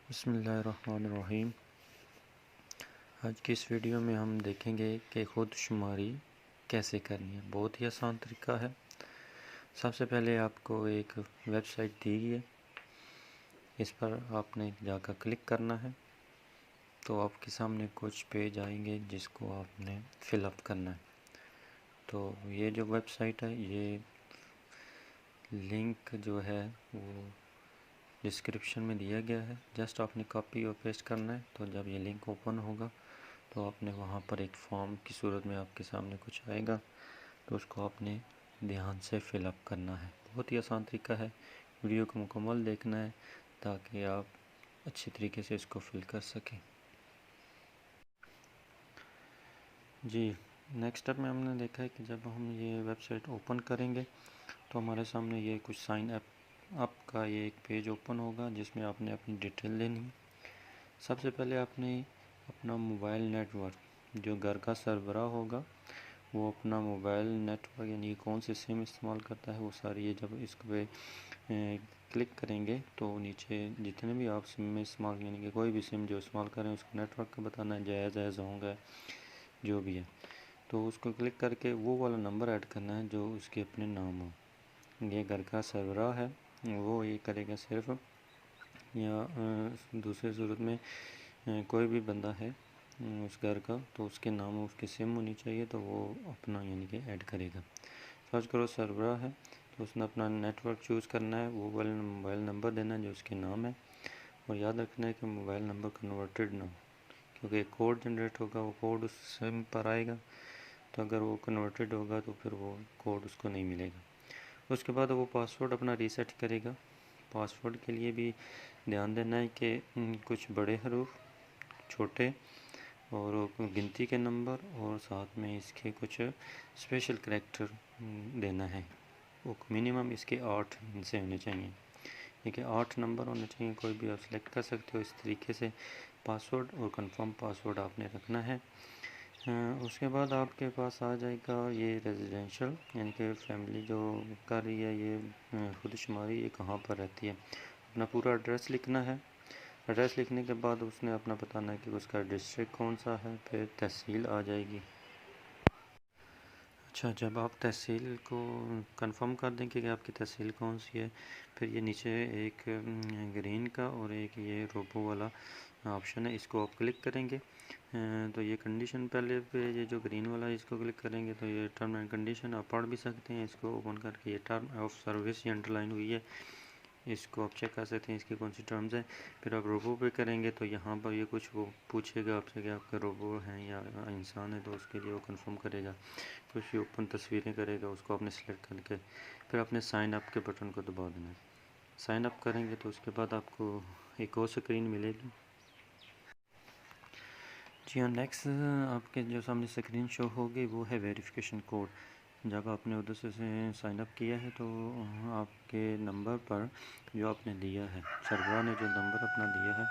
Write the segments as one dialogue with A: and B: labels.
A: बिस्मिल्लाहिर्रहमानिर्रहीम। आज की इस वीडियो में हम देखेंगे कि खुदशुमारी कैसे करनी है। बहुत ही आसान तरीका है। सबसे पहले आपको एक वेबसाइट दी गई है, इस पर आपने जाकर क्लिक करना है तो आपके सामने कुछ पेज आएंगे जिसको आपने फिलअप करना है। तो ये जो वेबसाइट है, ये लिंक जो है वो डिस्क्रिप्शन में दिया गया है। जस्ट आपने कॉपी और पेस्ट करना है। तो जब ये लिंक ओपन होगा तो आपने वहाँ पर एक फॉर्म की सूरत में आपके सामने कुछ आएगा, तो उसको आपने ध्यान से फिलअप करना है। बहुत ही आसान तरीका है। वीडियो को मुकम्मल देखना है ताकि आप अच्छी तरीके से इसको फिल कर सकें। जी, नेक्स्ट स्टेप में हमने देखा है कि जब हम ये वेबसाइट ओपन करेंगे तो हमारे सामने ये कुछ साइन अप का ये एक पेज ओपन होगा जिसमें आपने अपनी डिटेल देनी है। सबसे पहले आपने अपना मोबाइल नेटवर्क, जो घर का सरबराह होगा वो अपना मोबाइल नेटवर्क यानी कौन से सिम इस्तेमाल करता है वो सारी, ये जब इस पे क्लिक करेंगे तो नीचे जितने भी आप सिम में इस्तेमाल यानी कि कोई भी सिम जो इस्तेमाल करें उसका नेटवर्क का बताना है, जायज़ होंगे जो भी है। तो उसको क्लिक करके वो वाला नंबर ऐड करना है जो उसके अपने नाम हो। ये घर का सरबराह है, वो ये करेगा सिर्फ, या दूसरी सूरत में कोई भी बंदा है उस घर का तो उसके नाम उसकी सिम होनी चाहिए, तो वो अपना यानी कि ऐड करेगा। सर्च करो सरबराह है तो उसने अपना नेटवर्क चूज़ करना है, वो वाला मोबाइल नंबर देना है जो उसके नाम है, और याद रखना है कि मोबाइल नंबर कन्वर्टेड ना हो, क्योंकि एक कोड जनरेट होगा, वो कोड उस सिम पर आएगा, तो अगर वो कन्वर्टेड होगा तो फिर वो कोड उसको नहीं मिलेगा। उसके बाद वो पासवर्ड अपना रीसेट करेगा। पासवर्ड के लिए भी ध्यान देना है कि कुछ बड़े हरूफ, छोटे और गिनती के नंबर और साथ में इसके कुछ स्पेशल करैक्टर देना है। वो मिनिमम इसके 8 से होने चाहिए, देखिए 8 नंबर होने चाहिए। कोई भी आप सिलेक्ट कर सकते हो। इस तरीके से पासवर्ड और कंफर्म पासवर्ड आपने रखना है। उसके बाद आपके पास आ जाएगा ये रेजिडेंशियल यानी कि फैमिली जो कर रही है ये खुदशुमारी, ये कहाँ पर रहती है। अपना पूरा एड्रेस लिखना है। एड्रेस लिखने के बाद उसने अपना बताना है कि उसका डिस्ट्रिक्ट कौन सा है, फिर तहसील आ जाएगी। अच्छा, जब आप तहसील को कंफर्म कर दें कि आपकी तहसील कौन सी है, फिर ये नीचे एक ग्रीन का और एक ये रोबो वाला ऑप्शन है, इसको आप क्लिक करेंगे तो ये कंडीशन पहले पे ये जो ग्रीन वाला है इसको क्लिक करेंगे तो ये टर्म एंड कंडीशन आप पढ़ भी सकते हैं। इसको ओपन करके ये टर्म ऑफ सर्विस ये अंडरलाइन हुई है, इसको आप चेक कर सकते हैं इसकी कौन सी टर्म्स हैं। फिर आप रोबो पे करेंगे तो यहाँ पर ये कुछ वो पूछेगा आपसे कि आपके रोबो हैं या इंसान है, तो उसके लिए वो कंफर्म करेगा। कुछ ओपन तस्वीरें करेगा, उसको आपने सेलेक्ट करके फिर अपने साइन अप के बटन को दबा देना है। साइन अप करेंगे तो उसके बाद आपको एक और स्क्रीन मिलेगी। जी हाँ, नेक्स्ट आपके जो सामने स्क्रीन शो होगी वो है वेरिफिकेशन कोड। जब आपने उधर से साइन अप किया है तो आपके नंबर पर जो आपने दिया है, सरबराह ने जो नंबर अपना दिया है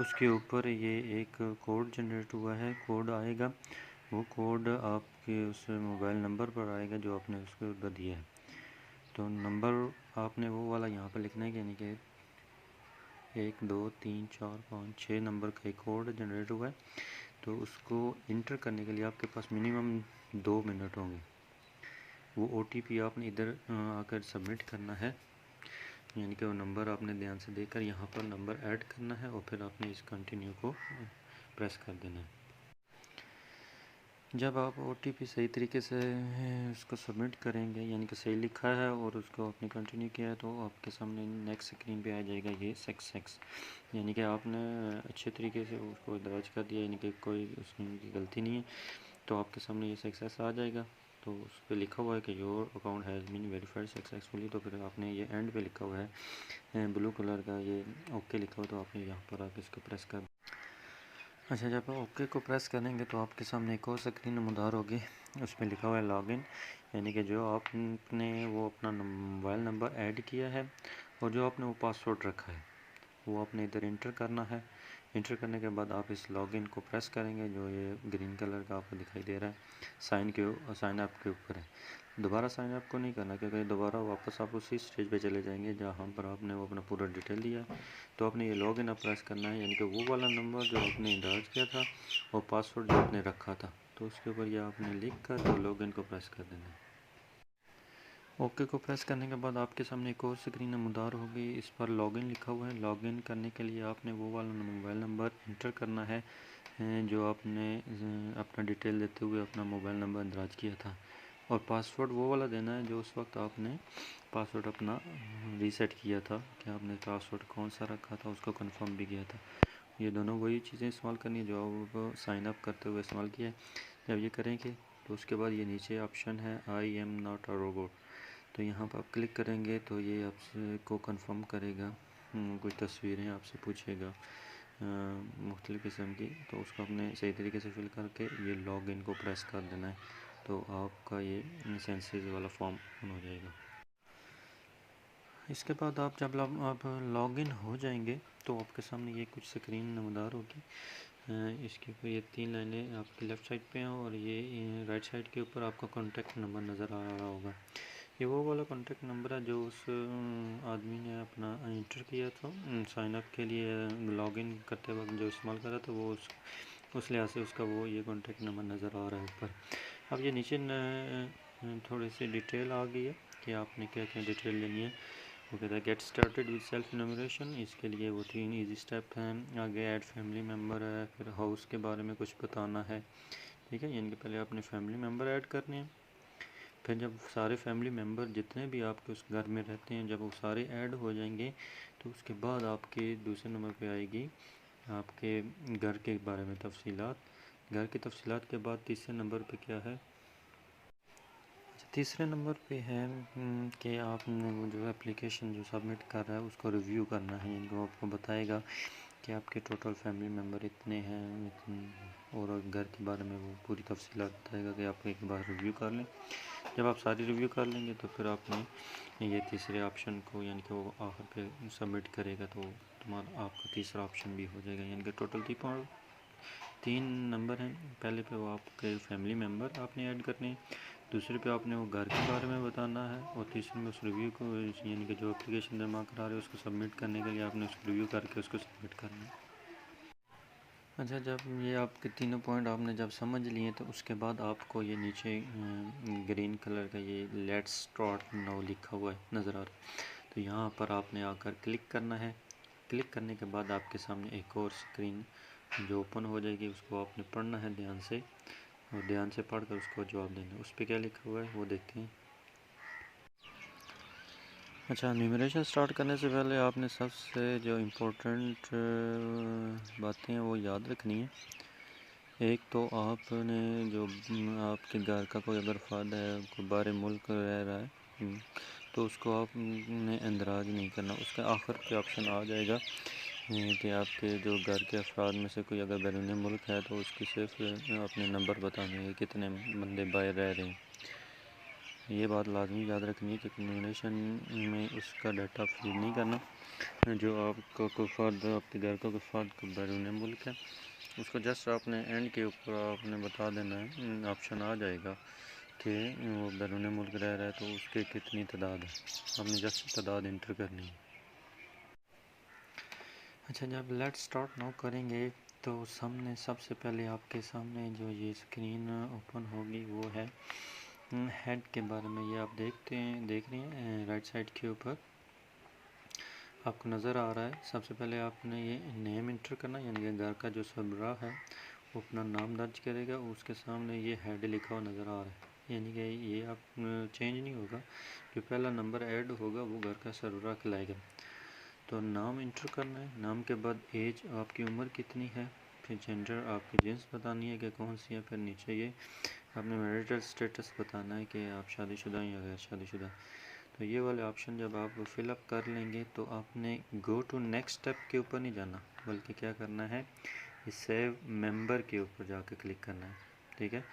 A: उसके ऊपर ये एक कोड जनरेट हुआ है, कोड आएगा। वो कोड आपके उस मोबाइल नंबर पर आएगा जो आपने उसके उधर दिया है। तो नंबर आपने वो वाला यहाँ पर लिखना है, यानी कि 1 2 3 4 5 6 नंबर का एक कोड जनरेट हुआ है। तो उसको इंटर करने के लिए आपके पास मिनिमम 2 मिनट होंगे। वो OTP आपने इधर आकर सबमिट करना है, यानी कि वो नंबर आपने ध्यान से देखकर यहाँ पर नंबर ऐड करना है और फिर आपने इस कंटिन्यू को प्रेस कर देना है। जब आप OTP सही तरीके से उसको सबमिट करेंगे, यानी कि सही लिखा है और उसको आपने कंटिन्यू किया है, तो आपके सामने नेक्स्ट स्क्रीन पे आ जाएगा ये सक्सेस, यानी कि आपने अच्छे तरीके से उसको दर्ज कर दिया, यानी कि कोई उसमें गलती नहीं है। तो आपके सामने ये सक्सेस आ जाएगा। तो उस पर लिखा हुआ है कि your account has been verified successfully, तो फिर आपने ये एंड पे लिखा हुआ है ब्लू कलर का ये ओके लिखा हुआ, तो आपने यहाँ पर आके इसको प्रेस कर। अच्छा, जब आप ओके को प्रेस करेंगे तो आपके सामने एक और स्क्रीन नमूदार होगी, उसमें लिखा हुआ है लॉगिन, यानी कि जो आपने वो अपना मोबाइल नंबर ऐड किया है और जो आपने वो पासवर्ड रखा है वो आपने इधर इंटर करना है। इंटर करने के बाद आप इस लॉगिन को प्रेस करेंगे, जो ये ग्रीन कलर का आपको दिखाई दे रहा है, साइन अप के ऊपर है। दोबारा साइन अप को नहीं करना, क्योंकि दोबारा वापस आप उसी स्टेज पे चले जाएंगे जहाँ पर आपने वो अपना पूरा डिटेल दिया है। तो आपने ये लॉगिन अब प्रेस करना है, यानी कि वो वाला नंबर जो आपने इंदराज किया था और पासवर्ड जो आपने रखा था, तो उसके ऊपर ये आपने लिख कर तो लॉगिन को प्रेस कर देना है। ओके को प्रेस करने के बाद आपके सामने एक और स्क्रीन नमदार होगी, इस पर लॉगिन लिखा हुआ है। लॉगिन करने के लिए आपने वो वाला मोबाइल नंबर इंटर करना है जो आपने अपना डिटेल देते हुए अपना मोबाइल नंबर दर्ज किया था, और पासवर्ड वो वाला देना है जो उस वक्त आपने पासवर्ड अपना रीसेट किया था, कि आपने पासवर्ड कौन सा रखा था, उसको कंफर्म भी किया था। ये दोनों वही चीज़ें इस्तेमाल करनी है जो आप साइन अप करते हुए इस्तेमाल किया है। जब ये करेंगे तो उसके बाद ये नीचे ऑप्शन है I am not a robot, तो यहाँ पर आप क्लिक करेंगे तो ये आपसे को कंफर्म करेगा, कुछ तस्वीरें आपसे पूछेगा मुख्तलिफ़ किस्म की, तो उसको आपने सही तरीके से फिल करके ये लॉग इन को प्रेस कर देना है, तो आपका ये सेंसेस वाला फॉर्म ओपन हो जाएगा। इसके बाद आप जब आप लॉग इन हो जाएंगे तो आपके सामने ये कुछ स्क्रीन नमदार होगी। इसके ऊपर ये 3 लाइनें आपकी लेफ़्ट साइड पे हैं, और ये राइट साइड के ऊपर आपका कॉन्टैक्ट नंबर नज़र आ रहा होगा। ये वो वाला कॉन्टैक्ट नंबर है जो उस आदमी ने अपना इंटर किया था साइन अप के लिए, लॉगिन करते वक्त जो इस्तेमाल करा था, वो उस लिहाज से उसका वो ये कॉन्टैक्ट नंबर नज़र आ रहा है ऊपर। अब ये नीचे थोड़ी सी डिटेल आ गई है कि आपने क्या क्या डिटेल लेनी है। वो कहता है गेट स्टार्टेड विद सेल्फ इनोमिनेशन, इसके लिए वो 3 इजी स्टेप हैं। आगे ऐड फैमिली मेम्बर है, फिर हाउस के बारे में कुछ बताना है, ठीक है, यानी कि पहले आपने फैमिली मेम्बर ऐड करने हैं। फिर जब सारे फैमिली मेम्बर जितने भी आपके उस घर में रहते हैं, जब वो सारे ऐड हो जाएंगे, तो उसके बाद आपके दूसरे नंबर पे आएगी आपके घर के बारे में तफसीलात। घर की तफसीलात के बाद तीसरे नंबर पे क्या है, तीसरे नंबर पे है कि आपने वो जो एप्लीकेशन जो सबमिट कर रहा है उसको रिव्यू करना है, इनको आपको बताएगा कि आपके टोटल फैमिली मेम्बर इतने हैं, और घर के बारे में वो पूरी तफसीलात बताएगा कि आप एक बार रिव्यू कर लें। जब आप सारी रिव्यू कर लेंगे तो फिर आपने ये तीसरे ऑप्शन को, यानी कि वो आखिर पे सबमिट करेगा, तो आपका तीसरा ऑप्शन भी हो जाएगा। यानी कि टोटल 3 नंबर हैं। पहले पे वो आपके फैमिली मेम्बर आपने ऐड करने हैं, दूसरे पे आपने वो घर के बारे में बताना है, और तीसरे में उस रिव्यू को, यानी कि जो एप्लीकेशन जमा करा रहे हैं उसको सबमिट करने के लिए आपने उसको रिव्यू करके उसको सबमिट करना है। अच्छा, जब ये आपके तीनों पॉइंट आपने जब समझ लिए तो उसके बाद आपको ये नीचे ग्रीन कलर का ये लेट्स स्टार्ट नाउ लिखा हुआ है नज़र आ रहा है, तो यहाँ पर आपने आकर क्लिक करना है। क्लिक करने के बाद आपके सामने एक और स्क्रीन जो ओपन हो जाएगी, उसको आपने पढ़ना है ध्यान से, और ध्यान से पढ़कर उसको जवाब देना है। उस पर क्या लिखा हुआ है वो देखते हैं। अच्छा, न्यूमरेशन स्टार्ट करने से पहले आपने सबसे जो इम्पोर्टेंट बातें हैं वो याद रखनी है। एक तो आपने जो आपके घर का कोई अगर फ़र्द है, कोई बाहर मुल्क रह रहा है, तो उसको आपने इंदराज नहीं करना। उसके आखिर पे ऑप्शन आ जाएगा कि आपके जो घर के अफराद में से कोई अगर बैरून मुल्क है तो उसकी सिर्फ अपने नंबर बताने हैं, कितने बंदे बाहर रह रहे हैं। ये बात लाजमी याद रखनी है कि नॉमिनेशन में उसका डाटा फिल नहीं करना। जो आपका कोई फ़र्द, आपके घर का कोई फ़र्द को बैरून मुल्क है, उसको जस्ट आपने एंड के ऊपर आपने बता देना है, ऑप्शन आ जाएगा कि वो बैरून मुल्क रह रहा है तो उसके कितनी तादाद है, आपने जस्ट तादाद इंटर करनी है। अच्छा, जब लेट्स स्टार्ट नाउ करेंगे तो सामने सबसे पहले आपके सामने जो ये स्क्रीन ओपन होगी वो है हेड के बारे में। ये आप देख रहे हैं राइट साइड के ऊपर आपको नज़र आ रहा है। सबसे पहले आपने ये नेम इंटर करना, यानी कि घर का जो सरबराह है वो अपना नाम दर्ज करेगा, उसके सामने ये हेड लिखा हुआ नज़र आ रहा है, यानी कि ये आप चेंज नहीं होगा, जो पहला नंबर ऐड होगा वो घर का सरबराह कहलाएगा। तो नाम इंटर करना है, नाम के बाद एज आपकी उम्र कितनी है, फिर जेंडर आपकी जिन्स बतानी है कि कौन सी है, फिर नीचे ये आपने मैरिटल स्टेटस बताना है कि आप शादीशुदा या गैर शादीशुदा। तो ये वाले ऑप्शन जब आप फिलअप कर लेंगे तो आपने गो टू नेक्स्ट स्टेप के ऊपर नहीं जाना, बल्कि क्या करना है, इस सेव मेंबर के ऊपर जाकर क्लिक करना है। ठीक है,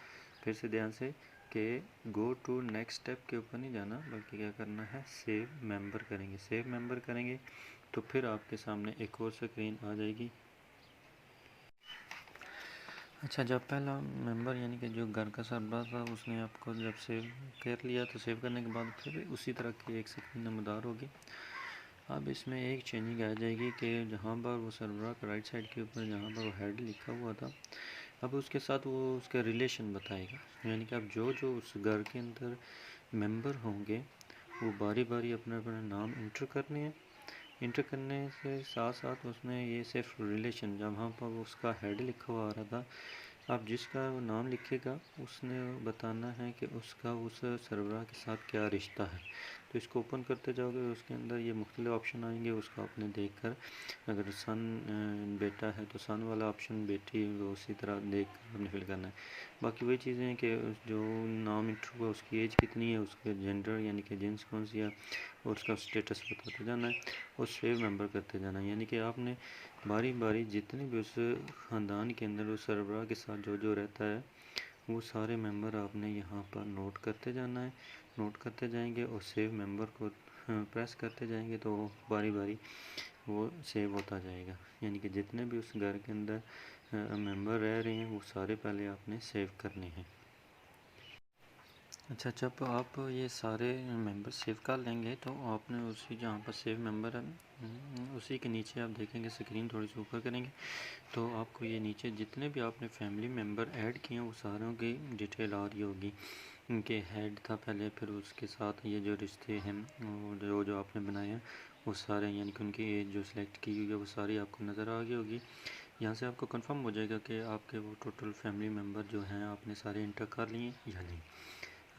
A: फिर से ध्यान से कि गो टू नेक्स्ट स्टेप के ऊपर नहीं जाना, बल्कि क्या करना है, सेव मेंबर करेंगे। सेव मेंबर करेंगे तो फिर आपके सामने एक और स्क्रीन आ जाएगी। अच्छा, जब पहला मेंबर यानी कि जो घर का सरबराह था उसने आपको जब सेव कर लिया तो सेव करने के बाद फिर उसी तरह की एक स्क्रीन नमदार होगी। अब इसमें एक चेंजिंग आ जाएगी कि जहाँ पर वो सरबराह का राइट साइड के ऊपर जहाँ पर वो हेड लिखा हुआ था, अब उसके साथ वो उसका रिलेशन बताएगा। यानी कि अब जो जो उस घर के अंदर मेंबर होंगे वो बारी बारी अपना अपना नाम इंटर करने हैं। इंटर करने से साथ साथ उसमें ये सिर्फ रिलेशन जहाँ पर उसका हेड लिखा हुआ आ रहा था, आप जिसका वो नाम लिखेगा उसने बताना है कि उसका उस सरबराह के साथ क्या रिश्ता है। तो इसको ओपन करते जाओगे उसके अंदर ये मुख्तलिफ ऑप्शन आएंगे, उसका आपने देख कर, अगर सन बेटा है तो सन वाला ऑप्शन, बेटी वो उसी तरह देख कर आपने फिल करना है। बाकी वही चीज़ें हैं कि जो नाम इंटर हुआ उसकी एज कितनी है, उसके जेंडर यानी कि जेंट्स कौन सी है, और उसका स्टेटस बताते जाना है और सेव मेंबर करते जाना है। यानी कि आपने बारी बारी जितने भी उस ख़ानदान के अंदर उस सरबराह के साथ जो जो रहता है वो सारे मेंबर आपने यहाँ पर नोट करते जाना है। नोट करते जाएंगे और सेव मेंबर को प्रेस करते जाएंगे तो बारी बारी वो सेव होता जाएगा। यानी कि जितने भी उस घर के अंदर मेंबर रह रहे हैं वो सारे पहले आपने सेव करने हैं। अच्छा, जब आप ये सारे मेंबर सेव कर लेंगे तो आपने उसी जहाँ पर सेव मेंबर है उसी के नीचे आप देखेंगे स्क्रीन थोड़ी सी ऊपर करेंगे तो आपको ये नीचे जितने भी आपने फैमिली मेंबर ऐड किए हैं वो सारों की डिटेल आ रही होगी। उनके हेड था पहले, फिर उसके साथ ये जो रिश्ते हैं और जो जो आपने बनाए हैं वो सारे, यानी कि उनकी एज जो सिलेक्ट की हुई है वो सारी आपको नज़र आ गई होगी। यहाँ से आपको कंफर्म हो जाएगा कि आपके वो टोटल फैमिली मेंबर जो हैं आपने सारे इंटर कर लिए या नहीं।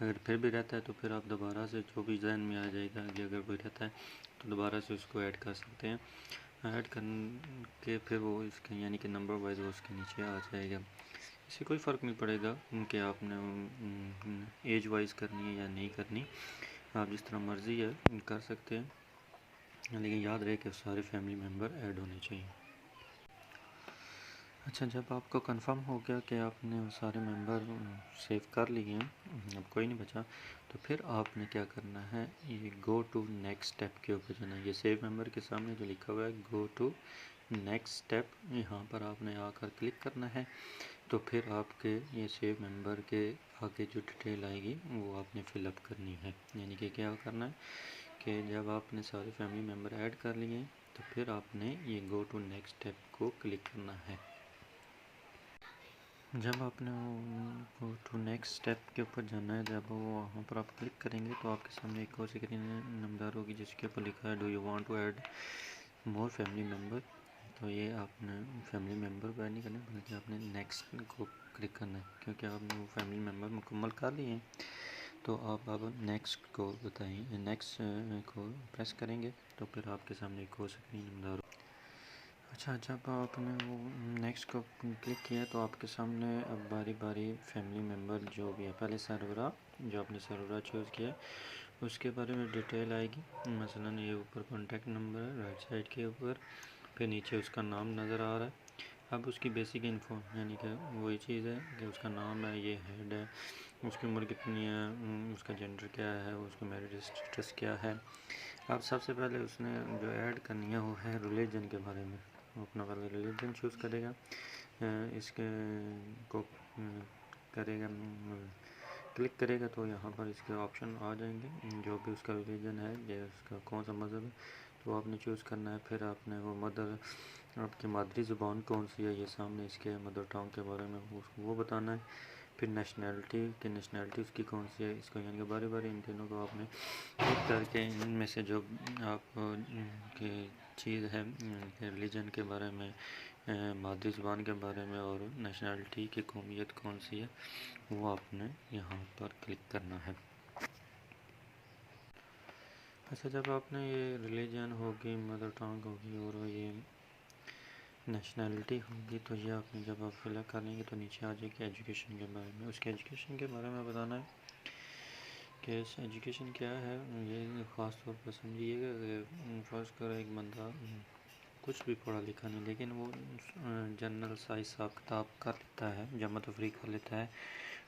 A: अगर फिर भी रहता है तो फिर आप दोबारा से जो भी जहन में आ जाएगा कि अगर कोई रहता है तो दोबारा से उसको ऐड कर सकते हैं। ऐड करके फिर वो इसके यानी कि नंबर वाइज वो उसके नीचे आ जाएगा। इससे कोई फ़र्क नहीं पड़ेगा कि आपने एज वाइज करनी है या नहीं करनी, आप जिस तरह मर्ज़ी है कर सकते हैं, लेकिन याद रहे कि सारे फैमिली मेम्बर ऐड होने चाहिए। अच्छा, जब आपको कंफर्म हो गया कि आपने वो सारे मेंबर सेव कर लिए हैं, अब कोई नहीं बचा, तो फिर आपने क्या करना है, ये गो टू नेक्स्ट स्टेप के ऊपर जाना है। ये सेव मेंबर के सामने जो लिखा हुआ है गो टू नेक्स्ट स्टेप, यहाँ पर आपने आकर क्लिक करना है। तो फिर आपके ये सेव मेंबर के आगे जो डिटेल आएगी वो आपने फिलअप करनी है। यानी कि क्या करना है कि जब आपने सारे फैमिली मेम्बर ऐड कर लिए हैं तो फिर आपने ये गो टू नेक्स्ट स्टेप को क्लिक करना है। जब आपने वो टू नेक्स्ट स्टेप के ऊपर जाना है, जब वो वहाँ पर आप क्लिक करेंगे तो आपके सामने एक और स्क्रीन नंबर होगी जिसके ऊपर लिखा है do you want to add more family member. तो ये आपने फैमिली मेम्बर को ऐड नहीं करना बल्कि आपने नेक्स्ट को क्लिक करना है, क्योंकि आपने वो फैमिली मेम्बर मुकम्मल कर लिए हैं। तो आप अब नेक्स्ट को बताइए, नेक्स्ट को प्रेस करेंगे तो फिर आपके सामने एक और स्क्रीन नंबर। अच्छा, जब आपने वो नेक्स्ट को क्लिक किया तो आपके सामने अब बारी बारी फैमिली मेम्बर जो भी है, पहले सरबराह जो आपने सरबराह चूज़ किया उसके बारे में डिटेल आएगी। मसलन ये ऊपर कॉन्टैक्ट नंबर है राइट साइड के ऊपर, फिर नीचे उसका नाम नज़र आ रहा है। अब उसकी बेसिक इन्फो यानी कि वही चीज़ है कि उसका नाम है, ये हेड है, उसकी उम्र कितनी है, उसका जेंडर क्या है, उसका मैरिज स्टेटस क्या है। अब सबसे पहले उसने जो ऐड करनी है वो है रिलीजन के बारे में। वो अपना पहले रिलीजन चूज़ करेगा, इसके को करेगा क्लिक करेगा तो यहाँ पर इसके ऑप्शन आ जाएंगे जो भी उसका रिलीजन है या उसका कौन सा मज़हब है तो आपने चूज़ करना है। फिर आपने वो आपकी मादरी ज़ुबान कौन सी है, ये सामने इसके मदर टंग के बारे में वो बताना है। फिर नेशनैलिटी उसकी कौन सी है, इसको यानी कि बारी बारी इन तीनों को आपने क्लिक करके इनमें से जो आप की चीज़ है रिलीजन के बारे में, मादरी ज़ुबान के बारे में और नेशनैलिटी की कौमियत कौन सी है वो आपने यहाँ पर क्लिक करना है। अच्छा, जब आपने ये रिलीजन होगी, मदर टंग होगी और ये नेशनैलिटी होगी तो ये आपने जब आप फिलअप कर लेंगे तो नीचे आ जाएगी एजुकेशन के बारे में। उसके एजुकेशन के बारे में बताना है कि एजुकेशन क्या है, ये ख़ास तौर पर समझिएगा कि फ़र्ज़ करो एक बंदा कुछ भी पढ़ा लिखा नहीं लेकिन वो जनरल सा हिसाब किताब कर लेता है, जमा तफरी कर लेता है,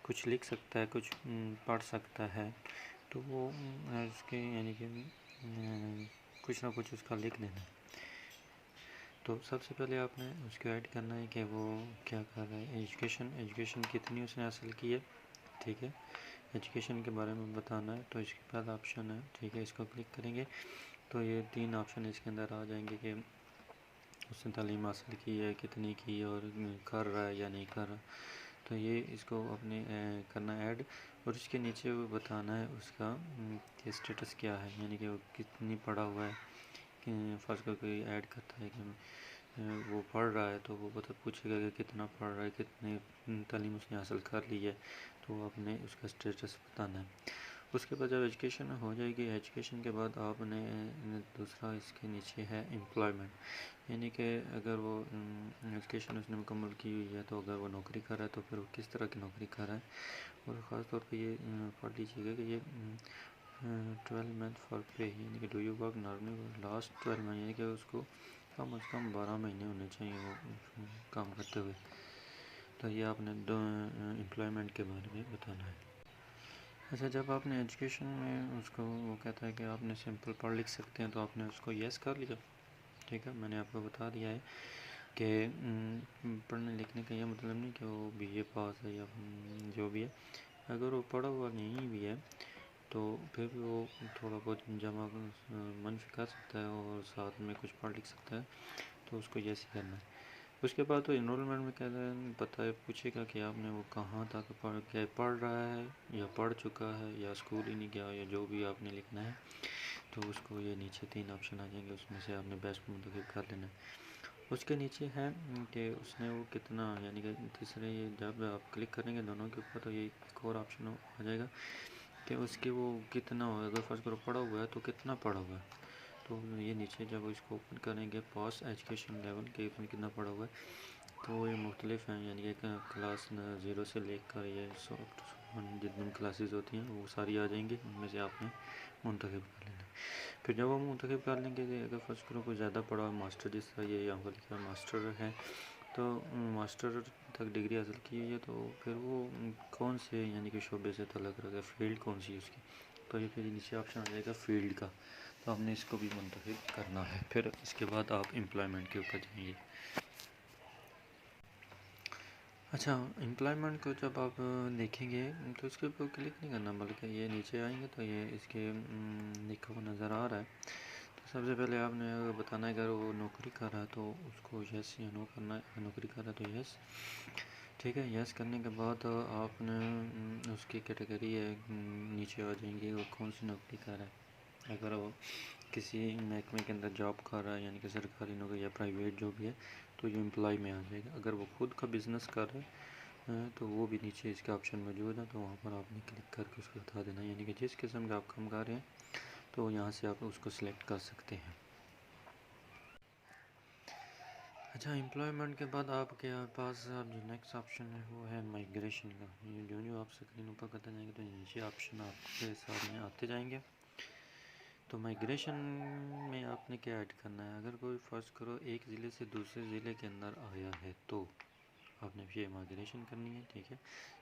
A: कुछ लिख सकता है, कुछ पढ़ सकता है, तो वो उसके यानी कि कुछ ना कुछ उसका लिख देना है। तो सबसे पहले आपने उसको ऐड करना है कि वो क्या कर रहा है, एजुकेशन कितनी उसने हासिल की है, ठीक है। एजुकेशन के बारे में बताना है, तो इसके बाद ऑप्शन है, ठीक है, इसको क्लिक करेंगे तो ये 3 ऑप्शन इसके अंदर आ जाएंगे कि उसने तालीम हासिल की है, कितनी की, और कर रहा है या नहीं कर रहा। तो ये इसको अपने करना ऐड, और इसके नीचे वो बताना है उसका कि स्टेटस क्या है, यानी कि वो कितनी पढ़ा हुआ है। कि फर्स्ट को कोई ऐड करता है कि वो पढ़ रहा है तो वो पूछेगा कि कितना पढ़ रहा है, कितनी तालीम उसने हासिल कर ली है, तो अपने उसका स्टेटस बताना है। उसके बाद जब एजुकेशन हो जाएगी, एजुकेशन के बाद आपने दूसरा इसके नीचे है एम्प्लॉयमेंट, यानी कि अगर वो एजुकेशन उसने मुकम्मल की हुई है तो अगर वो नौकरी कर रहा है तो फिर वो किस तरह की नौकरी कर रहा है। और ख़ास तौर पे ये पढ़ लीजिएगा कि ये 12 मंथ फॉर पे, यानी कि do you work normally last 12 month, यानी कि उसको कम से कम 12 महीने होने चाहिए वो काम करते हुए। तो ये आपने एम्प्लॉयमेंट के बारे में बताना है। अच्छा, जब आपने एजुकेशन में उसको वो कहता है कि आपने सिंपल पढ़ लिख सकते हैं, तो आपने उसको यस कर लिया, ठीक है। मैंने आपको बता दिया है कि पढ़ने लिखने का ये मतलब नहीं कि वो BA पास है या जो भी है। अगर वो पढ़ा हुआ नहीं भी है तो फिर भी वो थोड़ा बहुत जमा मंश कर सकता है और साथ में कुछ पढ़ लिख सकता है, तो उसको यस ही करना है। उसके बाद तो इनरोलमेंट में कहता है पता है, पूछेगा कि आपने वो कहाँ तक पढ़ रहा है या पढ़ चुका है या स्कूल ही नहीं गया, या जो भी आपने लिखना है। तो उसको ये नीचे 3 ऑप्शन आ जाएंगे, उसमें से आपने बेस्ट मुंतखब कर लेना है। उसके नीचे है कि उसने वो कितना, यानी कि तीसरे, ये जब आप क्लिक करेंगे दोनों के ऊपर तो ये एक और ऑप्शन आ जाएगा कि उसके वो कितना हो, अगर फर्स्ट ग्रुप पढ़ा हुआ है तो कितना पढ़ा हुआ है। तो ये नीचे जब इसको ओपन करेंगे पास एजुकेशन लेवल के उसमें कितना पढ़ा हुआ है, तो ये मुख्तलिफ हैं, यानी कि क्लास 0 से लेकर ये जितनी क्लासेस होती हैं वो सारी आ जाएंगी, उनमें से आपने मुंतखब कर लेना। फिर जब हम मुंतखब कर लेंगे कि अगर फर्स्ट ग्रुप को ज़्यादा पढ़ा मास्टर, जिस तरह ये यहाँ पर लिखा मास्टर है, तो मास्टर तक डिग्री हासिल की हुई है, तो फिर वो कौन से यानी कि शोबे से तल्लुक़ रखता है, फील्ड कौन सी है उसकी, तो ये फिर नीचे ऑप्शन आ जाएगा फील्ड का, तो हमने इसको भी मुंतखब करना है। फिर इसके बाद आप एम्प्लॉयमेंट के ऊपर जाएंगे। अच्छा, एम्प्लॉयमेंट को जब आप देखेंगे तो इसके ऊपर क्लिक नहीं करना, बल्कि ये नीचे आएंगे तो ये इसके लिखा हुआ नज़र आ रहा है। तो सबसे पहले आपने बताना है अगर वो नौकरी कर रहा है तो उसको यस या नो करना है। नौकरी कर रहा है तो यस, ठीक है। यस करने के बाद आपने उसकी कैटेगरी है नीचे आ जाएंगी, वो कौन सी नौकरी कर रहा है। अगर वो किसी महकमे के अंदर जॉब कर रहा है, यानी कि सरकारी नौकरी या प्राइवेट जो भी है, तो ये एम्प्लॉय में आ जाएगा। अगर वो खुद का बिज़नेस कर रहा है तो वो भी नीचे इसके ऑप्शन मौजूद है, तो वहाँ पर आपने क्लिक करके उसको बता देना, यानी कि जिस किस्म का आप काम कर रहे हैं तो यहाँ से आप उसको सिलेक्ट कर सकते हैं। अच्छा, एम्प्लॉयमेंट के बाद आपके पास अब जो नेक्स्ट ऑप्शन है वो है माइग्रेशन का। ये जो आप स्क्रीन ऊपर करते जाएंगे तो नीचे ऑप्शन आपके सामने आते जाएंगे। तो माइग्रेशन में आपने क्या ऐड करना है, अगर कोई फर्ज करो एक ज़िले से दूसरे ज़िले के अंदर आया है तो आपने ये माइग्रेशन करनी है, ठीक है।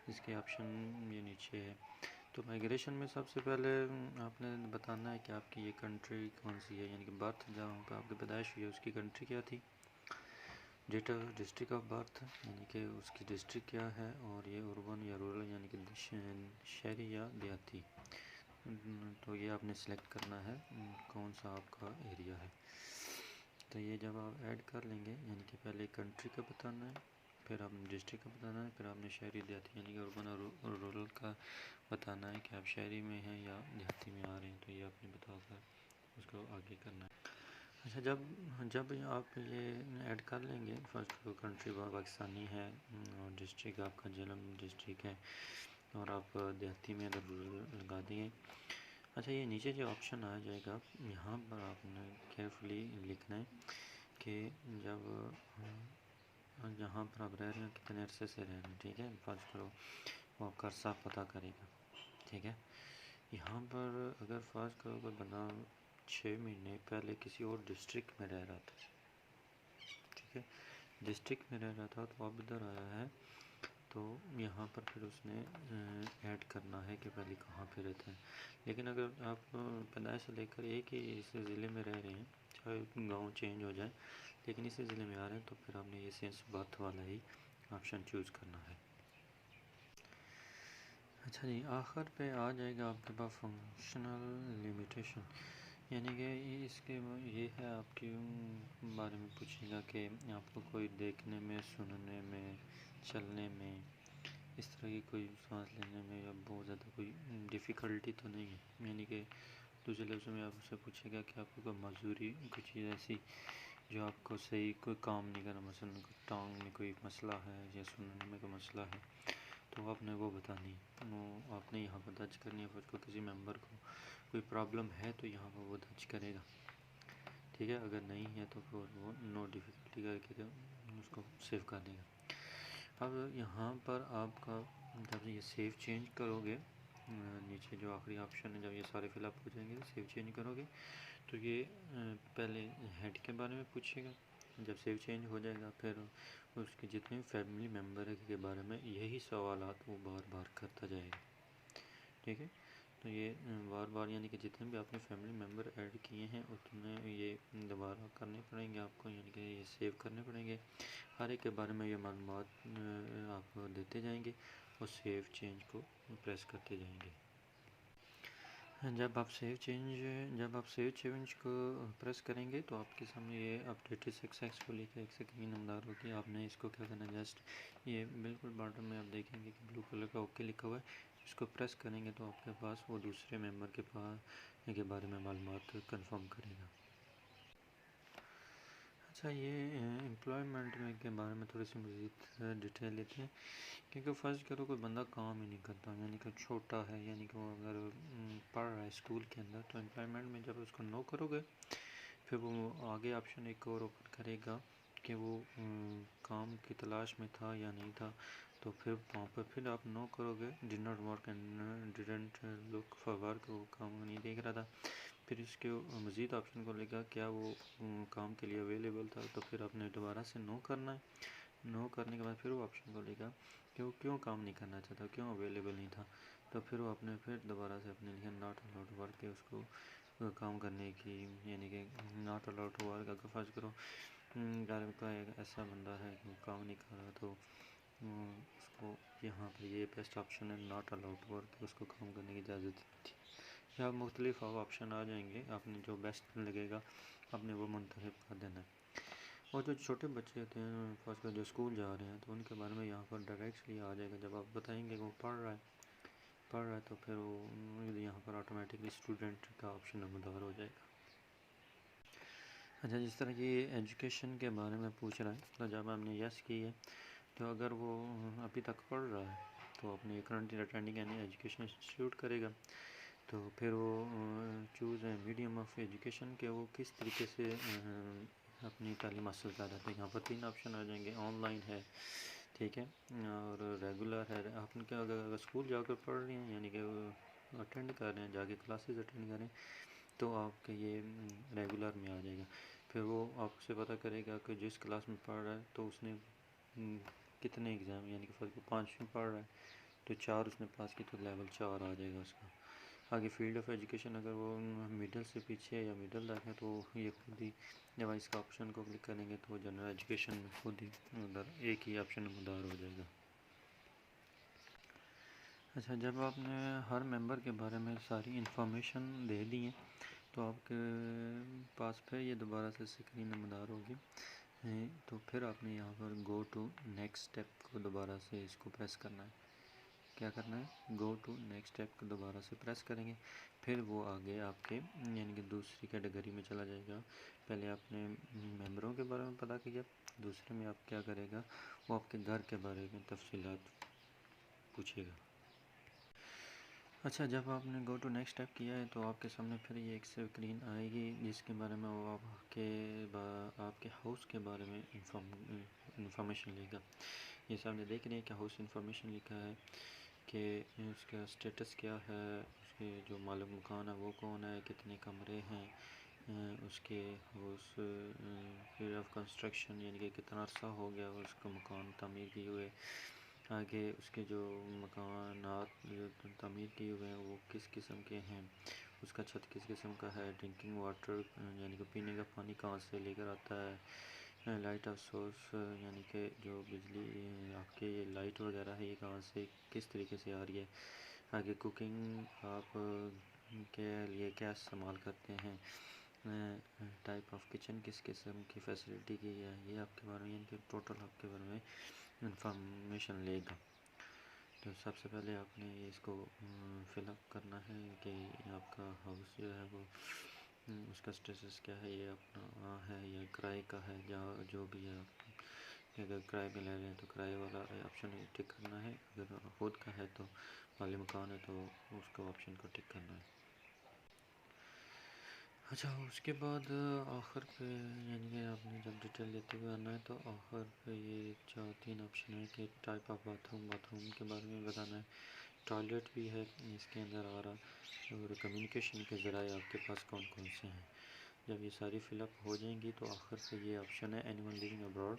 A: इसके ऑप्शन ये नीचे है। तो माइग्रेशन में सबसे पहले आपने बताना है कि आपकी ये कंट्री कौन सी है, यानी कि बर्थ जहाँ पर आपकी पैदाइश हुई है उसकी कंट्री क्या थी, डेटा डिस्ट्रिक्ट ऑफ बर्थ, यानी कि उसकी डिस्ट्रिक्ट क्या है, और ये अर्बन या रूरल, यानी कि शहरी या देहाती। तो ये आपने सेलेक्ट करना है कौन सा आपका एरिया है। तो ये जब आप ऐड कर लेंगे, यानी कि पहले कंट्री का बताना है, फिर आपने डिस्ट्रिक्ट का बताना है, फिर आपने शहरी देहाती यानी कि अर्बन और रूरल का बताना है कि आप शहरी में हैं या देहाती में आ रहे हैं, तो ये आपने बताकर उसको आगे करना है। अच्छा, जब जब आप ये ऐड कर लेंगे, फर्स्ट तो कंट्री पाकिस्तानी है और डिस्ट्रिक्ट आपका जलम डिस्ट्रिक्ट है, और आप देहाती में अगर रूरल लगा दिए। अच्छा, ये नीचे जो ऑप्शन आ जाएगा यहाँ पर आपने केयरफुली लिखना है कि जब जहाँ पर आप रह रहे हैं कितने अरसे से रह रहे हैं, ठीक है। फर्स्ट करो वो आपका अरसा पता करेगा, ठीक है। यहाँ पर अगर फर्स्ट करो कोई बंदा 6 महीने पहले किसी और डिस्ट्रिक्ट में रह रहा था, ठीक है, डिस्ट्रिक्ट में रह रहा था, तो अब इधर आया है, तो यहाँ पर फिर उसने ऐड करना है कि पहले कहाँ पे रहते हैं। लेकिन अगर आप पैदाइश से लेकर एक ही इस ज़िले में रह रहे हैं, चाहे गांव चेंज हो जाए, लेकिन इसी ज़िले में आ रहे हैं तो फिर आपने ये सेंस बर्थ वाला ही ऑप्शन चूज़ करना है। अच्छा जी, आखिर पे आ जाएगा आपके पास फंक्शनल लिमिटेशन, यानी कि इसके ये है आपके बारे में पूछेगा कि आपको कोई देखने में, सुनने में, चलने में, इस तरह की कोई सांस लेने में या बहुत ज़्यादा कोई डिफ़िकल्टी तो नहीं है, यानी कि दूसरे लफ्ज़ों में आपसे पूछेगा कि आपको कोई मजबूरी, कुछ चीज़ ऐसी जो आपको सही कोई काम नहीं करना, मसलन टांग में कोई मसला है या सुनने में कोई मसला है, तो आपने वो बतानी है, वो आपने यहाँ पर दर्ज करनी है। फिर उसको किसी मेंबर को कोई प्रॉब्लम है तो यहाँ पर वो दर्ज करेगा, ठीक है। अगर नहीं है तो फिर वो नो डिफ़िकल्टी करके उसको सेव कर देगा। अब यहाँ पर आपका जब ये सेव चेंज करोगे, नीचे जो आखिरी ऑप्शन है, जब ये सारे फिलअप हो जाएंगे सेव चेंज करोगे तो ये पहले हेड के बारे में पूछेगा। जब सेव चेंज हो जाएगा फिर उसके जितने भी फैमिली मेम्बर के बारे में यही सवालात वो बार बार करता जाएगा, ठीक है। तो ये बार बार यानी कि जितने भी आपने फैमिली मेम्बर ऐड किए हैं उतने ये दोबारा करने पड़ेंगे आपको, यानी कि ये सेव करने पड़ेंगे। हर एक के बारे में ये मालूमात आप देते जाएंगे और सेव चेंज को प्रेस करते जाएंगे। जब आप सेव चेंज को प्रेस करेंगे तो आपके सामने ये अपडेटेड सक्सेसफुली का एक स्क्रीन नंबर होगी। आपने इसको क्या करना है, जस्ट ये बिल्कुल बॉटम में आप देखेंगे कि ब्लू कलर का ओके लिखा हुआ है, इसको प्रेस करेंगे तो आपके पास वो दूसरे मेंबर के बारे में मालूमात कंफर्म करेगा। अच्छा, ये एम्प्लॉयमेंट में के बारे में थोड़ी सी मज़ीद डिटेल लेते हैं, क्योंकि फ़र्ज़ करो कोई बंदा काम ही नहीं करता, यानी कि छोटा है, यानी कि वो अगर पढ़ रहा है स्कूल के अंदर, तो एम्प्लॉयमेंट में जब उसको नो करोगे फिर वो आगे ऑप्शन एक और ओपन करेगा कि वो काम की तलाश में था या नहीं था, तो फिर वहाँ पर फिर आप नो करोगे, did not work and didn't look for work, वो काम नहीं देख रहा था। फिर इसके मज़ीद ऑप्शन को लेगा क्या वो काम के लिए अवेलेबल था, तो फिर आपने दोबारा से नो करना है। नो करने के बाद फिर वो ऑप्शन को लेगा कि वो क्यों काम नहीं करना चाहता, क्यों अवेलेबल नहीं था, तो फिर वो अपने फिर दोबारा से अपने लिखा नॉट अलाउड वर्क के उसको काम करने की, यानी कि नॉट अलाउड वर्क। अगर फर्ज करो घर का एक ऐसा बंदा है कि वो काम नहीं कर रहा, तो उसको यहाँ पर ये बेस्ट ऑप्शन है नॉट अलाउड वर्क, उसको काम करने की इजाज़त थी। या मुख्तलिफ ऑप्शन आ जाएंगे, आपने जो बेस्ट लगेगा आपने वो मुंतखब कर देना है। और जो छोटे बच्चे होते हैं खासकर जो स्कूल जा रहे हैं, तो उनके बारे में यहाँ पर डायरेक्टली आ जाएगा। जब आप बताएंगे कि वो पढ़ रहा है तो फिर वो यहाँ पर ऑटोमेटिकली स्टूडेंट का ऑप्शन नमदार हो जाएगा। अच्छा, जिस तरह की एजुकेशन के बारे में पूछ रहा है, तो जब हमने यस की है तो अगर वो अभी तक पढ़ रहा है तो अपने करंटली अटेंडिंग यानी एजुकेशन इंस्टीट्यूट करेगा। तो फिर वो चूज़ है मीडियम ऑफ एजुकेशन के वो किस तरीके से अपनी तालीम हासिल कर रहा है। तो यहाँ पर 3 ऑप्शन आ जाएंगे, ऑनलाइन है, ठीक है, और रेगुलर है। आपने क्या अगर स्कूल जाकर पढ़ रहे हैं, यानी कि अटेंड कर रहे हैं, जाके क्लासेस अटेंड कर रहे हैं, तो आपके ये रेगुलर में आ जाएगा। फिर वो आपसे पता करेगा कि जिस क्लास में पढ़ रहा है तो उसने कितने एग्ज़ाम, यानी कि फर्स्ट 5 में पढ़ रहा है तो 4 उसने पास की, तो लेवल 4 आ जाएगा उसका। आगे फील्ड ऑफ एजुकेशन अगर वो मिडल से पीछे है या मिडल तक है तो ये खुद ही जब इसका ऑप्शन को क्लिक करेंगे तो जनरल एजुकेशन में खुद ही उधर एक ही ऑप्शन नमदार हो जाएगा। अच्छा, जब आपने हर मेंबर के बारे में सारी इन्फॉर्मेशन दे दी है तो आपके पास फिर ये दोबारा से स्क्रीन नमदार होगी। तो फिर आपने यहाँ पर गो टू नेक्स्ट स्टेप को दोबारा से इसको प्रेस करना है। क्या करना है, गो टू नेक्स्ट स्टेप को दोबारा से प्रेस करेंगे, फिर वो आगे आपके यानी कि दूसरी कैटेगरी में चला जाएगा। पहले आपने मेंबरों के बारे में पता किया, दूसरे में आप क्या करेगा, वो आपके घर के बारे में तफसीलात पूछेगा। अच्छा, जब आपने गो टू नेक्स्ट स्टेप किया है तो आपके सामने फिर ये एक स्क्रीन आएगी जिसके बारे में वो आपके हाउस के बारे में इंफॉर्मेशन लेगा। ये सामने देख रहे हैं कि हाउस इंफॉर्मेशन लिखा है कि उसका स्टेटस क्या है, उसके जो मालिक मकान है वो कौन है, कितने कमरे हैं, उसके हाउस पीरियड ऑफ कंस्ट्रक्शन यानी कि कितना अरसा हो गया उसका मकान तामीर किए हुए, आगे उसके जो मकानात जो तामीर किए हुए हैं वो किस किस्म के हैं, उसका छत किस किस्म का है, ड्रिंकिंग वाटर यानी कि पीने का पानी कहाँ से लेकर आता है, लाइट ऑफ सोर्स यानी कि जो बिजली आपके ये लाइट वगैरह है ये कहाँ से किस तरीके से आ रही है। आगे कुकिंग आप के लिए क्या इस्तेमाल करते हैं, टाइप ऑफ किचन किस किस्म की फैसिलिटी की है, ये आपके बारे में यानी कि टोटल आपके बारे में इंफॉर्मेशन लेगा। तो सबसे पहले आपने इसको फिलअप करना है कि आपका हाउस जो है वो उसका स्टेटस क्या है, ये अपना है या किराए का है या जो भी है। अगर किराए पे ले रहे हैं तो किराए वाला ऑप्शन टिक करना है, अगर खुद का है तो वाले मकान है तो उसका ऑप्शन को टिक करना है। अच्छा, उसके बाद आखिर पे यानी कि आपने जब डिटेल देते हुए आना है तो आखिर पे ये 4-3 ऑप्शन है कि टाइप ऑफ बाथरूम के बारे में बताना है। टॉयलेट भी है इसके अंदर आ रहा, और कम्युनिकेशन के ज़राए आपके पास कौन कौन से हैं। जब ये सारी फिलअप हो जाएंगी तो आखिर पे ये ऑप्शन है एनिमल लिविंग अब्रॉड,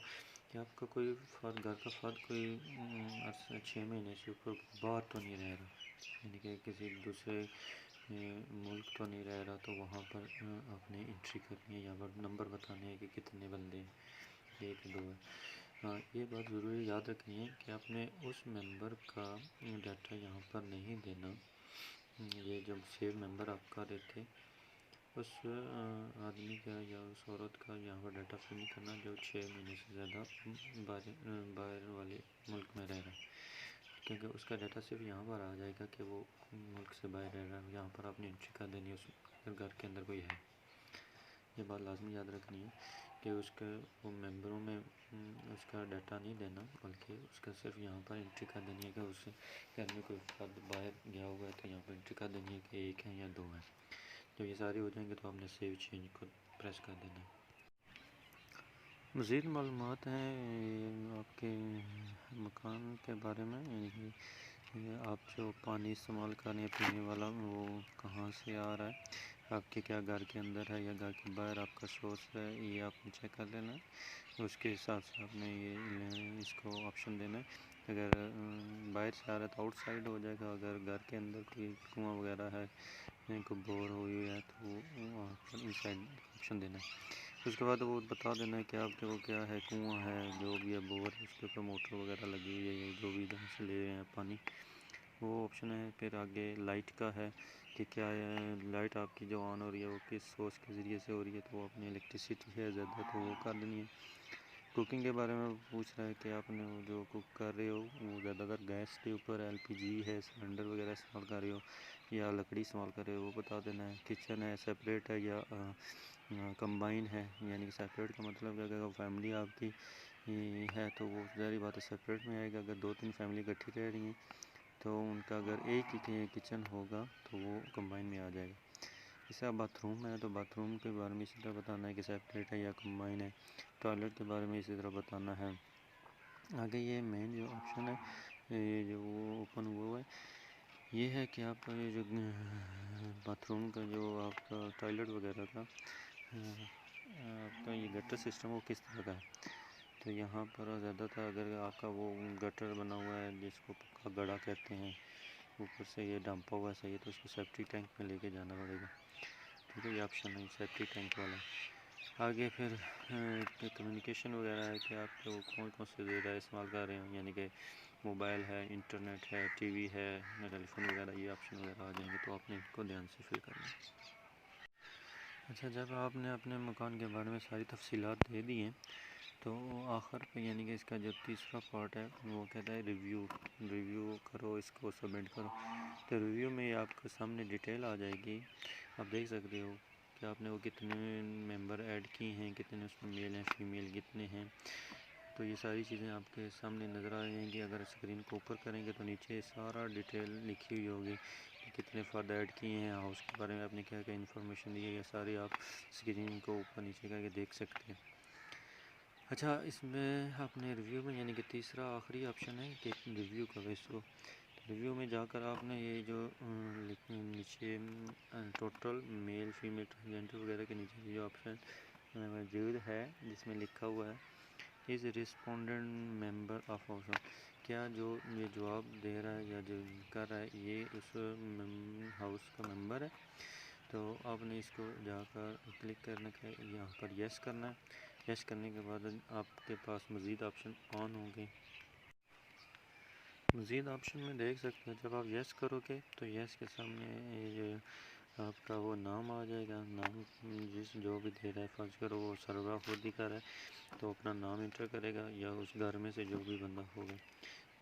A: कि आपका कोई फ़र्द, घर का फ़र्द कोई 6 महीने से ऊपर बाहर तो नहीं रह रहा, यानी कि किसी दूसरे मुल्क तो नहीं रह रहा, तो वहाँ पर आपने एंट्री करनी है, यहाँ पर नंबर बताने हैं कि कितने बंदे हैं, 1-2 है। हाँ, ये बात ज़रूरी याद रखनी है कि आपने उस मेंबर का डाटा यहाँ पर नहीं देना। ये जब सेव मेंबर आप कर रहे थे उस आदमी का या उस औरत का यहाँ पर डाटा फिल नहीं करना जो 6 महीने से ज़्यादा बाहर वाले मुल्क में रह रहा है, क्योंकि उसका डाटा सिर्फ यहाँ पर आ जाएगा कि वो मुल्क से बाहर रह रहा है। यहाँ पर आपने एंट्री कर देनी है उस घर के अंदर कोई है। ये बात लाजमी याद रखनी है कि उसके वो मेंबरों में उसका डाटा नहीं देना, बल्कि उसका सिर्फ यहाँ पर एंट्री कर देनी है कि उससे घर में कोई फर्द बाहर गया हुआ है तो यहाँ पर एंट्री कर देनी है कि 1 है या 2 है। जब ये सारे हो जाएंगे तो आपने सेव चेंज को प्रेस कर देना है। मज़ीद मालूमात हैं आपके मकान के बारे में, यानी कि आप जो पानी इस्तेमाल कर रहे हैं पीने वाला वो कहाँ से आ रहा है, आपके क्या घर के अंदर है या घर के बाहर आपका सोर्स है, ये आपने चेक कर लेना है। उसके हिसाब से आपने ये इसको ऑप्शन देना है। अगर बाहर से आ रहा है तो आउटसाइड हो जाएगा, अगर घर के अंदर कोई कुआँ वगैरह है को बोर हुई है तो इनसाइड ऑप्शन देना है। उसके बाद वो बता देना है कि आपके वो क्या है, कुआँ है जो भी है, बोर है, उसके ऊपर मोटर वगैरह लगी हुई है या जो भी जहाँ से ले रहे हैं पानी, वो ऑप्शन है। फिर आगे लाइट का है कि क्या है लाइट आपकी जो ऑन हो रही है वो किस सोर्स के ज़रिए से हो रही है, तो वो अपनी इलेक्ट्रिसिटी है ज़्यादा तो वो कर देनी है। कुकिंग के बारे में पूछ रहा है कि आपने वो जो कुक कर रहे हो वो ज़्यादातर गैस के ऊपर एलपीजी है, सिलेंडर वगैरह इस्तेमाल कर रहे हो या लकड़ी इस्तेमाल कर रहे हो, वो बता देना है। किचन है सेपरेट है या कंबाइन है, यानी कि सेपरेट का मतलब है अगर फैमिली आपकी है तो वो ज़ाहिर बात है सेपरेट में आएगा। अगर 2-3 फैमिली इकट्ठी रह रही हैं तो उनका अगर एक ही किचन होगा तो वो कंबाइन में आ जाएगा। जैसे आप बाथरूम है तो बाथरूम के बारे में इसी तरह बताना है कि सेपरेट है या कंबाइन है। टॉयलेट के बारे में इसी तरह बताना है। आगे ये मेन जो ऑप्शन है ये जो वो ओपन हुआ है ये है कि आप ये जो बाथरूम का जो आपका टॉयलेट वगैरह का आपका ये गटर सिस्टम वो किस तरह का है। तो यहाँ पर ज़्यादातर अगर आपका वो गटर बना हुआ है जिसको पक्का गड़ा कहते हैं, ऊपर से ये डंपा हुआ सही है तो उसको सेफ्टी टैंक में लेके जाना पड़ेगा। ठीक है, ये ऑप्शन है सेफ्टी टैंक वाला। आगे फिर कम्युनिकेशन वगैरह है कि आप वो कौन कौन से ज़रिए इस्तेमाल कर रहे हैं, यानी कि मोबाइल है, इंटरनेट है, टीवी है, टेलीफोन वगैरह, ये ऑप्शन वगैरह आ जाएंगे तो आपने इनको ध्यान से फिल करना है। अच्छा, जब आपने अपने मकान के बारे में सारी तफसीलात दे दी हैं तो आखिर पे यानी कि इसका जो तीसरा पार्ट है वो कहता है रिव्यू करो, इसको सबमिट करो। तो रिव्यू में आपके सामने डिटेल आ जाएगी, आप देख सकते हो कि आपने वो कितने मेंबर ऐड की हैं, कितने उसमें मेल हैं, फीमेल कितने हैं, तो ये सारी चीज़ें आपके सामने नज़र आ जाएंगी। अगर स्क्रीन को ऊपर करेंगे तो नीचे सारा डिटेल लिखी हुई होगी कि कितने फ़र्द ऐड किए हैं, हाउस के बारे में आपने क्या क्या इन्फॉर्मेशन दी है, ये सारी आप स्क्रीन को ऊपर नीचे करके देख सकते हैं। अच्छा, इसमें आपने रिव्यू में यानी कि तीसरा आखिरी ऑप्शन है कि रिव्यू करो इसको। रिव्यू में जाकर आपने ये जो नीचे टोटल मेल फीमेल ट्रांसजेंडर वगैरह के नीचे जो ऑप्शन मौजूद है जिसमें लिखा हुआ है is respondent member of house, क्या जो ये जवाब दे रहा है या जो कर रहा है ये उस हाउस का मेंबर है। तो आपने इसको जाकर क्लिक करने का यहाँ पर यस करना है। यस करने के बाद आपके पास मज़ीद ऑप्शन ऑन होंगे। मज़ीद ऑप्शन में देख सकते हैं, जब आप यस करोगे तो यस के सामने ये आपका वो नाम आ जाएगा। नाम जिस जो भी दे रहा है, फर्ज करो वो सरबराह खुद ही कर रहा है तो अपना नाम इंटर करेगा, या उस घर में से जो भी बंदा होगा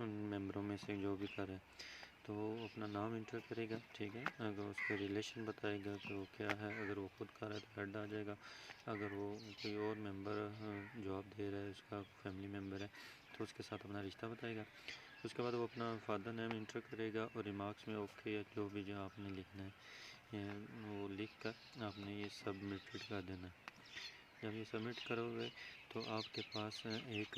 A: उन मेंबरों में से जो भी कर रहा है तो वो अपना नाम इंटर करेगा, ठीक है। अगर उसके रिलेशन बताएगा कि वो क्या है, अगर वो खुद कर रहा है तो हेड आ जाएगा, अगर वो कोई और मेंबर जॉब दे रहा है उसका फैमिली मेंबर है तो उसके साथ अपना रिश्ता बताएगा। उसके बाद वो अपना फादर नेम इंटर करेगा और रिमार्क्स में ओके या जो भी जो आपने लिखना है वो लिख कर आपने ये सबमिटेड कर देना है। जब ये सबमिट करोगे तो आपके पास एक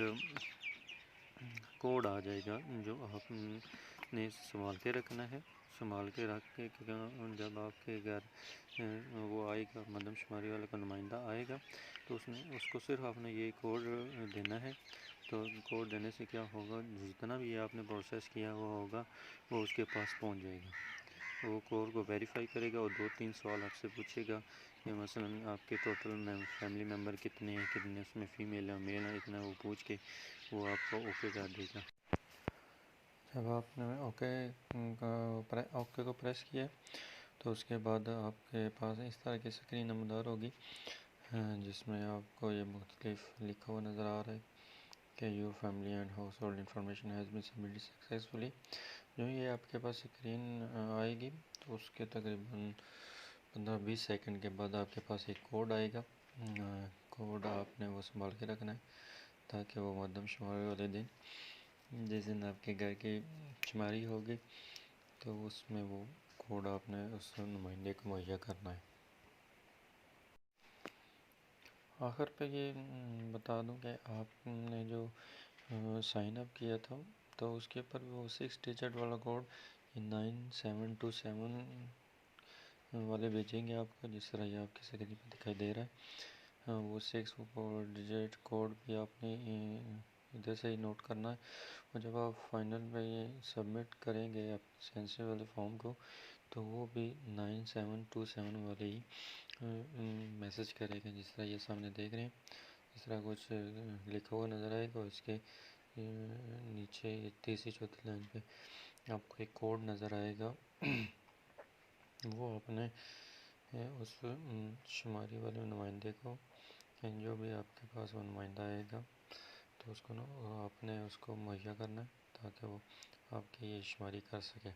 A: कोड आ जाएगा जो आपने संभाल के रखना है। संभाल के रख के जब आपके घर वो आएगा, मरदमशुमारी वाले का नुमाइंदा आएगा तो उसको सिर्फ आपने ये कोड देना है। तो कोड देने से क्या होगा, जितना भी ये आपने प्रोसेस किया हुआ होगा वो उसके पास पहुंच जाएगा। वो कोड को वेरीफाई करेगा और 2-3 सवाल आपसे पूछेगा कि मसलन आपके टोटल फैमिली मेम्बर कितने हैं, कितने उसमें फ़ीमेल है मेल है, इतना वो पूछ के वो आपको ओके कर देगा। जब आपने ओके को प्रेस किया तो उसके बाद आपके पास इस तरह की स्क्रीन नमदार होगी जिसमें आपको ये मुख्तलिफ लिखा हुआ नज़र आ रहा है कि your family and household information has been submitted successfully. जो ये आपके पास स्क्रीन आएगी तो उसके तकरीबन 15-20 सेकंड के बाद आपके पास एक कोड आएगा। कोड आपने वो संभाल के रखना है ताकि वो मरदमशुमारी वाले दिन जिस दिन आपके घर की शुमारी होगी तो उसमें वो कोड आपने उस नुमाइंदे को मुहैया करना है। आखिर पे ये बता दूं कि आपने जो साइन अप किया था तो उसके ऊपर वो 6 डिजिट वाला कोड 9727 वाले भेजेंगे आपको, जिस तरह ये आपकी स्क्रीन पर दिखाई दे रहा है। हाँ, वो 6 डिजिट कोड भी आपने इधर से ही नोट करना है। और जब आप फाइनल में ये सबमिट करेंगे अपने सेंसिटिव वाले फॉर्म को तो वो भी 9727 वाले ही मैसेज करेगा, जिस तरह ये सामने देख रहे हैं। इस तरह कुछ लिखा हुआ नज़र आएगा और इसके नीचे तीसरी चौथी लाइन पे आपको एक कोड नज़र आएगा वो अपने उस शुमारी वाले नुमाइंदे को, जो भी आपके पास वो नुमाइंदा आएगा तो उसको ना आपने उसको मुहैया करना है ताकि वो आपकी ये शुमारी कर सके।